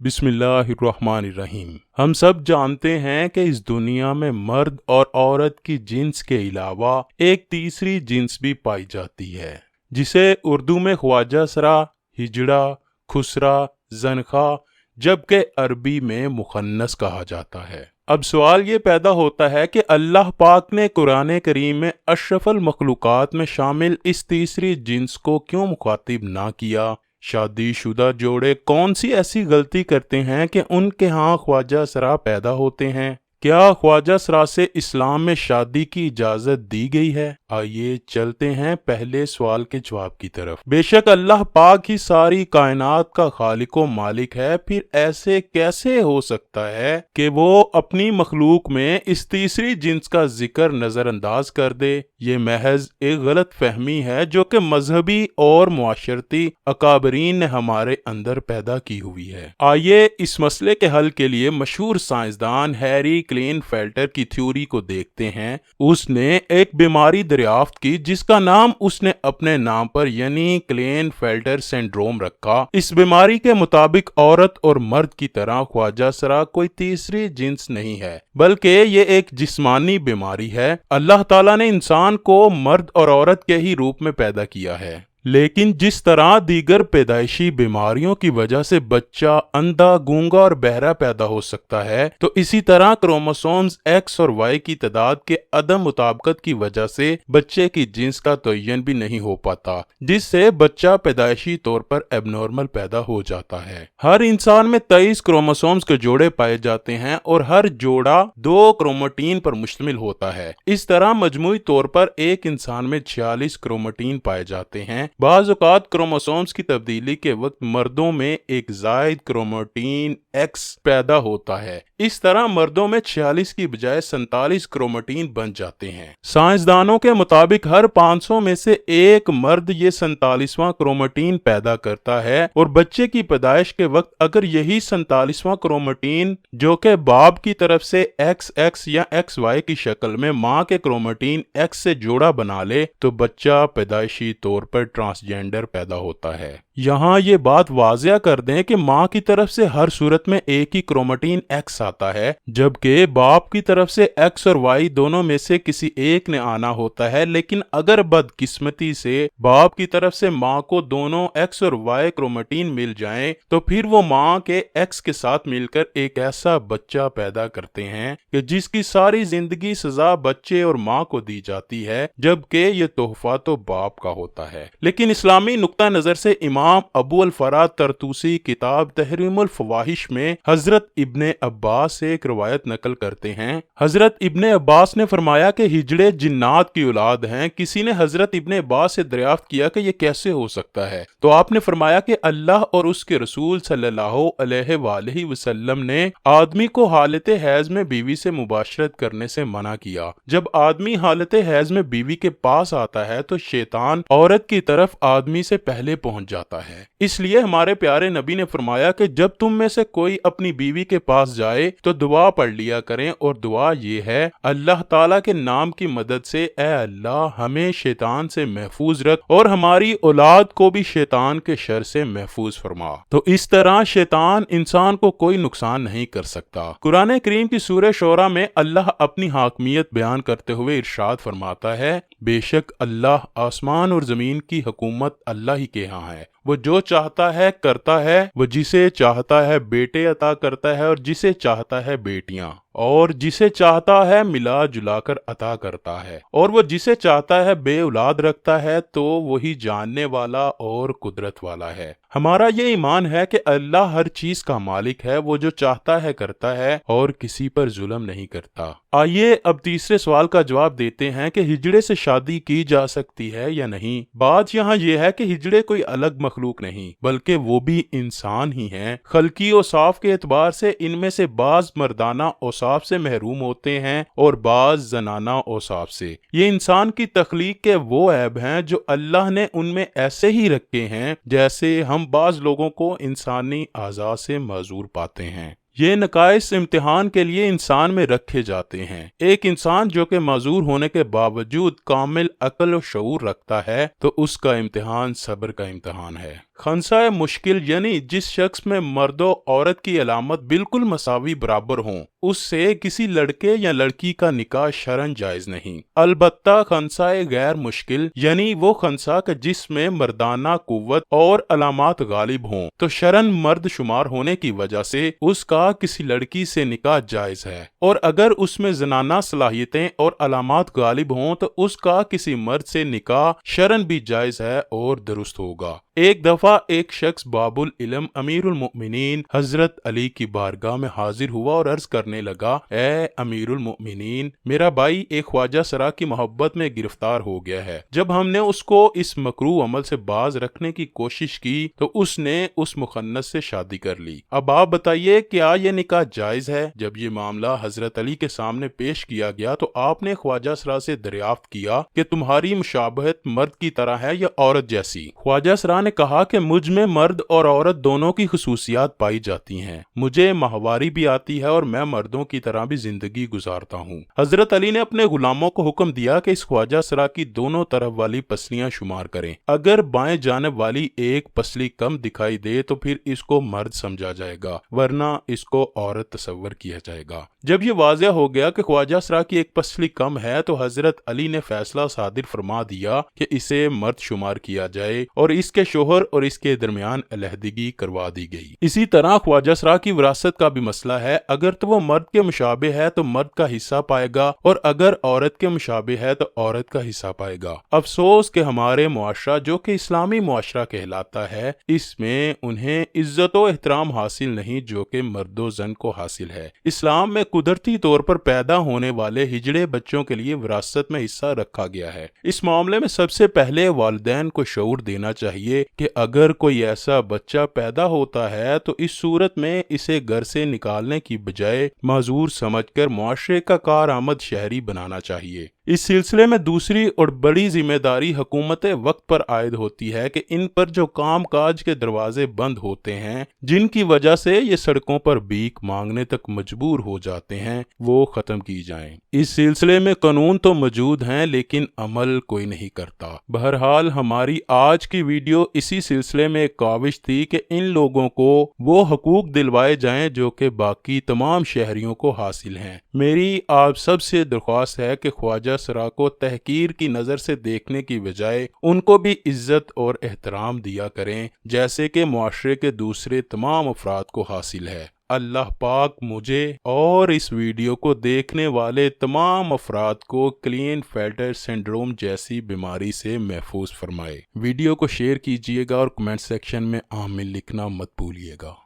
बिस्मिल्लाहिर्रहमानिर्रहीम। हम सब जानते हैं कि इस दुनिया में मर्द और औरत की जिन्स के अलावा एक तीसरी जिन्स भी पाई जाती है, जिसे उर्दू में ख्वाजा सरा, हिजड़ा, खुसरा, ज़नखा, जबकि अरबी में मुखन्नस कहा जाता है। अब सवाल ये पैदा होता है कि अल्लाह पाक ने कुरान करीम में अशरफुल मखलूकात में शामिल इस तीसरी जिन्स को क्यों मुखातिब ना किया? शादीशुदा जोड़े कौन सी ऐसी गलती करते हैं कि उनके यहाँ ख्वाजा सरा पैदा होते हैं? क्या ख्वाजा सरा से इस्लाम में शादी की इजाज़त दी गई है? आइए चलते हैं पहले सवाल के जवाब की तरफ। बेशक अल्लाह पाक ही सारी कायनात का खालिक व मालिक है, फिर ऐसे कैसे हो सकता है कि वो अपनी मखलूक में इस तीसरी जिन्स का जिक्र नज़रअंदाज कर दे? ये महज एक गलत फहमी है जो कि मजहबी और मुआशरती अकाबरीन ने हमारे अंदर पैदा की हुई है। आइए इस मसले के हल के लिए मशहूर साइंसदान हैरी क्लेनफेल्टर की थ्योरी को देखते हैं। उसने एक बीमारी दरियाफ्त की जिसका नाम उसने अपने नाम पर यानी क्लेनफेल्टर सिंड्रोम रखा। इस बीमारी के मुताबिक औरत और मर्द की तरह ख्वाजा सरा कोई तीसरी जिन्स नहीं है, बल्कि ये एक जिस्मानी बीमारी है। अल्लाह ताला ने इंसान को मर्द और औरत के ही रूप में पैदा किया है, लेकिन जिस तरह दीगर पैदाइशी बीमारियों की वजह से बच्चा अंधा, गूंगा और बहरा पैदा हो सकता है, तो इसी तरह क्रोमोसोम्स एक्स और वाई की तादाद के अदम मुताबिकत की वजह से बच्चे की जिन्स का तयन भी नहीं हो पाता, जिससे बच्चा पैदाइशी तौर पर एबनॉर्मल पैदा हो जाता है। हर इंसान में 23 क्रोमोसोम्स के जोड़े पाए जाते हैं और हर जोड़ा 2 क्रोमेटिन पर मुश्तमिल होता है। इस तरह मजमूई तौर पर एक इंसान में 46 क्रोमेटिन पाए जाते हैं। बाज़ औक़ात क्रोमोसोम्स की तब्दीली के वक्त मर्दों में एक ज़ायद क्रोमेटिन एक्स पैदा होता है। इस तरह मर्दों में 46 की बजाय 47 क्रोमेटिन बन जाते हैं। साइंसदानों के मुताबिक हर 500 में से एक मर्द ये 47वां क्रोमेटिन पैदा करता है और बच्चे की पैदाइश के वक्त अगर यही 47वां क्रोमेटिन जो कि बाप की तरफ से XX या XY की शक्ल में माँ के क्रोमेटिन X से जोड़ा बना ले तो बच्चा पैदाइशी तौर पर ट्रांसजेंडर पैदा होता है। यहाँ ये बात वाज़िया कर दें कि माँ की तरफ से हर सूरत में एक ही क्रोमेटिन X आता है, जबकि बाप की तरफ से X और Y दोनों में से किसी एक ने आना होता है। लेकिन अगर बदकिस्मती से बाप की तरफ से माँ को दोनों X और Y क्रोमेटिन मिल जाएं, तो फिर वो माँ के X के साथ मिलकर एक ऐसा बच्चा पैदा करते हैं कि जिसकी सारी जिंदगी सजा बच्चे और माँ को दी जाती है, जबकि ये तोहफा तो बाप का होता है। लेकिन इस्लामी नुक्ता नजर से इमाम अबू अल-फराद तरतूसी किताब तहरीमुल फवाहिश में हजरत इब्ने अब्बास से एक रवायत नकल करते हैं। हजरत इब्ने अब्बास ने फरमाया कि हिजड़े जिन्नात की औलाद हैं। किसी ने हजरत इब्ने अब्बास से दरियाफ्त किया कि ये कैसे हो सकता है, तो आपने फरमाया कि अल्लाह और उसके रसूल सल्लल्लाहु अलैहि वसल्लम ने आदमी को हालत हैज में बीवी से मुबाशरत करने से मना किया। जब आदमी हालत हैज में बीवी के पास आता है तो शैतान औरत की तरफ आदमी से पहले पहुंच जाता है। इसलिए हमारे प्यारे नबी ने फरमाया कि जब तुम में से कोई अपनी बीवी के पास जाए तो दुआ पढ़ लिया करें, और दुआ ये है, अल्लाह ताला के नाम की मदद से ए अल्लाह हमें शैतान से महफूज रख और हमारी औलाद को भी शैतान के शर से महफूज फरमा। तो इस तरह शैतान इंसान को कोई नुकसान नहीं कर सकता। कुरान करीम की सूरह शोरा में अल्लाह अपनी हाकमियत बयान करते हुए इरशाद फरमाता है, बेशक अल्लाह आसमान और जमीन की हुकूमत अल्लाह ही के यहाँ है। वो जो चाहता है करता है, वो जिसे चाहता है बेटे अता करता है और जिसे चाहता है बेटियां, और जिसे चाहता है मिला जुलाकर अता करता है, और वो जिसे चाहता है बे औलाद रखता है, तो वही जानने वाला और कुदरत वाला है। हमारा ये ईमान है कि अल्लाह हर चीज का मालिक है, वो जो चाहता है करता है और किसी पर जुल्म नहीं करता। आइए अब तीसरे सवाल का जवाब देते हैं कि हिजड़े से शादी की जा सकती है या नहीं। बात यहाँ यह है कि हिजड़े कोई अलग मखलूक नहीं, बल्कि वो भी इंसान ही हैं। खल्की औसाफ के एतबार से इनमें से बाज मर्दाना औसाफ से महरूम होते हैं और बाज जनाना औसाफ से। ये इंसान की तख्लीक के वो ऐब हैं जो अल्लाह ने उनमें ऐसे ही रखे हैं जैसे हम बाज लोगों को इंसानी आज़ा से माजूर पाते हैं। ये नकाइस इम्तिहान के लिए इंसान में रखे जाते हैं। एक इंसान जो कि माजूर होने के बावजूद कामिल अक्ल और शऊर रखता है तो उसका इम्तिहान सब्र का इम्तिहान है। खंसा मुश्किल यानी जिस शख्स में मर्द और औरत की अलामत बिल्कुल मसावी बराबर हों, उससे किसी लड़के या लड़की का निकाह शरन जायज नहीं। अलबत्ता खंसा गैर मुश्किल यानी वो खंसा का जिसमें मर्दाना कुव्वत और अलामत गालिब हों, तो शरन मर्द शुमार होने की वजह से उसका किसी लड़की से निकाह जायज है, और अगर उसमें जनाना सलाहियतें और अलामत गालिब हों तो उसका किसी मर्द से निकाह शरन भी जायज है और दुरुस्त होगा। एक दफा एक शख्स बाबुल इल्म अमीरुल मोमिनीन हजरत अली की बारगाह में हाजिर हुआ और अर्ज करने लगा, ए अमीरुल मोमिनीन, मेरा भाई एक ख्वाजा सरा की मोहब्बत में गिरफ्तार हो गया है। जब हमने उसको इस मकरू अमल से बाज रखने की कोशिश की तो उसने उस मुखन्नस से शादी कर ली। अब आप बताइए क्या ये निकाह जायज है? जब ये मामला हजरत अली के सामने पेश किया गया तो आपने ख्वाजा सरा से दरियाफ्त किया कि तुम्हारी मुशाबहत मर्द की तरह है या औरत जैसी? ख्वाजा सरा ने कहा कि मुझ में मर्द और औरत दोनों की खुसूसियात पाई जाती हैं। मुझे माहवारी भी आती है और मैं मर्दों की तरह भी जिंदगी गुजारता हूँ। हजरत अली ने अपने गुलामों को हुक्म दिया कि इस ख्वाजा सरा की दोनों तरफ वाली पसलियां शुमार करें। अगर बाएं जानिब वाली एक पसली कम दिखाई दे तो फिर इसको मर्द समझा जाएगा, वरना इसको औरत तस्वर किया जाएगा। जब ये वाज़ेह हो गया कि ख्वाजा सरा की एक पसली कम है तो हजरत अली ने फैसला सादिर फरमा दिया कि इसे मर्द शुमार किया जाए और इसके शोहर और इसके दरमियान अलहदगी करवा दी गई। इसी तरह ख्वाजा सरा की विरासत का भी मसला है। अगर तो वो मर्द के मुशाबे है तो मर्द का हिस्सा पाएगा, और अगर औरत के मुशाबे है तो औरत का हिस्सा पाएगा। अफसोस कि हमारे मुआशरा जो कि इस्लामी मुआशरा कहलाता है, इसमें उन्हें इज्जत और एहतराम हासिल नहीं जो कि मर्दो जन को हासिल है। इस्लाम में कुदरती तौर पर पैदा होने वाले हिजड़े बच्चों के लिए विरासत में हिस्सा रखा गया है। इस मामले में सबसे पहले वालिदैन को शऊर देना चाहिए कि अगर कोई ऐसा बच्चा पैदा होता है तो इस सूरत में इसे घर से निकालने की बजाय माजूर समझकर मुआशरे का कारआमद शहरी बनाना चाहिए। इस सिलसिले में दूसरी और बड़ी जिम्मेदारी हुकूमत वक्त पर आयद होती है कि इन पर जो काम काज के दरवाजे बंद होते हैं, जिनकी वजह से ये सड़कों पर भीख मांगने तक मजबूर हो जाते हैं, वो खत्म की जाएं। इस सिलसिले में कानून तो मौजूद हैं लेकिन अमल कोई नहीं करता। बहरहाल हमारी आज की वीडियो इसी सिलसिले में एक काविश थी कि इन लोगों को वो हकूक दिलवाए जाएं जो कि बाकी तमाम शहरियों को हासिल हैं। मेरी आप सबसे दरख्वास्त है कि ख्वाजा सरा को तहकीर की नजर से देखने की बजाय उनको भी इज्जत और एहतराम दिया करें जैसे कि मुआशरे के दूसरे तमाम अफराद को हासिल है। अल्लाह पाक मुझे और इस वीडियो को देखने वाले तमाम अफराद को क्लीनफेल्टर सिंड्रोम जैसी बीमारी से महफूज फरमाए। वीडियो को शेयर कीजिएगा और कमेंट सेक्शन में आमीन लिखना मत भूलिएगा।